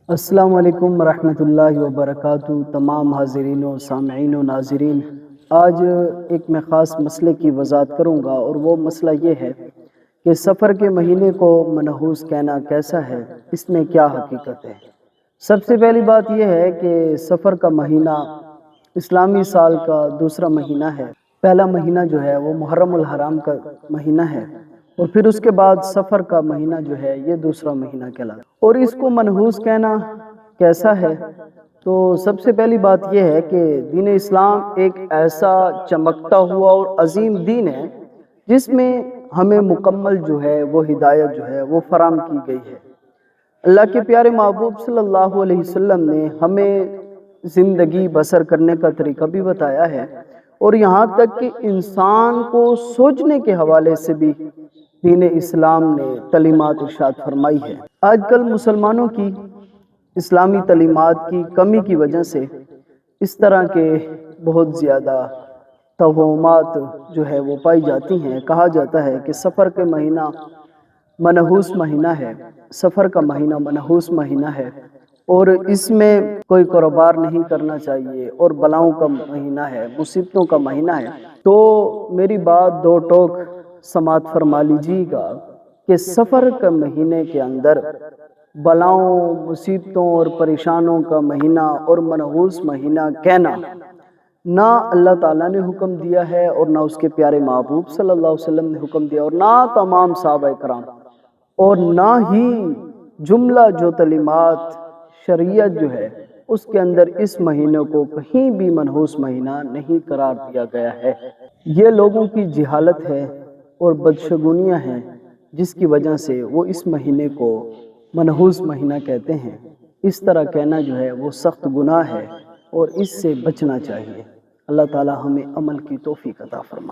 السلام علیکم ورحمۃ اللہ وبرکاتہ۔ تمام حاضرین و سامعین و ناظرین، آج ایک میں خاص مسئلے کی وضاحت کروں گا، اور وہ مسئلہ یہ ہے کہ سفر کے مہینے کو منحوس کہنا کیسا ہے، اس میں کیا حقیقت ہے۔ سب سے پہلی بات یہ ہے کہ سفر کا مہینہ اسلامی سال کا دوسرا مہینہ ہے۔ پہلا مہینہ جو ہے وہ محرم الحرام کا مہینہ ہے، اور پھر اس کے بعد سفر کا مہینہ جو ہے یہ دوسرا مہینہ کہلاتا ہے۔ اور اس کو منحوس کہنا کیسا ہے، تو سب سے پہلی بات یہ ہے کہ دین اسلام ایک ایسا چمکتا ہوا اور عظیم دین ہے جس میں ہمیں مکمل جو ہے وہ ہدایت جو ہے وہ فراہم کی گئی ہے۔ اللہ کے پیارے محبوب صلی اللہ علیہ وسلم نے ہمیں زندگی بسر کرنے کا طریقہ بھی بتایا ہے، اور یہاں تک کہ انسان کو سوچنے کے حوالے سے بھی دین اسلام نے تعلیمات ارشاد فرمائی ہے۔ آج کل مسلمانوں کی اسلامی تعلیمات کی کمی کی وجہ سے اس طرح کے بہت زیادہ توہمات جو ہے وہ پائی جاتی ہیں۔ کہا جاتا ہے کہ سفر کے مہینہ منحوس مہینہ ہے، سفر کا مہینہ منحوس مہینہ ہے، اور اس میں کوئی کاروبار نہیں کرنا چاہیے، اور بلاؤں کا مہینہ ہے، مصیبتوں کا مہینہ ہے۔ تو میری بات دو ٹوک سماعت فرما لیجیے گا کہ سفر کے مہینے کے اندر بلاؤں، مصیبتوں اور پریشانوں کا مہینہ اور منحوس مہینہ کہنا نہ اللہ تعالیٰ نے حکم دیا ہے، اور نہ اس کے پیارے محبوب صلی اللہ علیہ وسلم نے حکم دیا، اور نہ تمام صحابہ کرام، اور نہ ہی جملہ جو تعلیمات شریعت جو ہے اس کے اندر اس مہینے کو کہیں بھی منحوس مہینہ نہیں قرار دیا گیا ہے۔ یہ لوگوں کی جہالت ہے اور بدشگونیاں ہیں جس کی وجہ سے وہ اس مہینے کو منحوس مہینہ کہتے ہیں۔ اس طرح کہنا جو ہے وہ سخت گناہ ہے، اور اس سے بچنا چاہیے۔ اللہ تعالی ہمیں عمل کی توفیق عطا فرمائے۔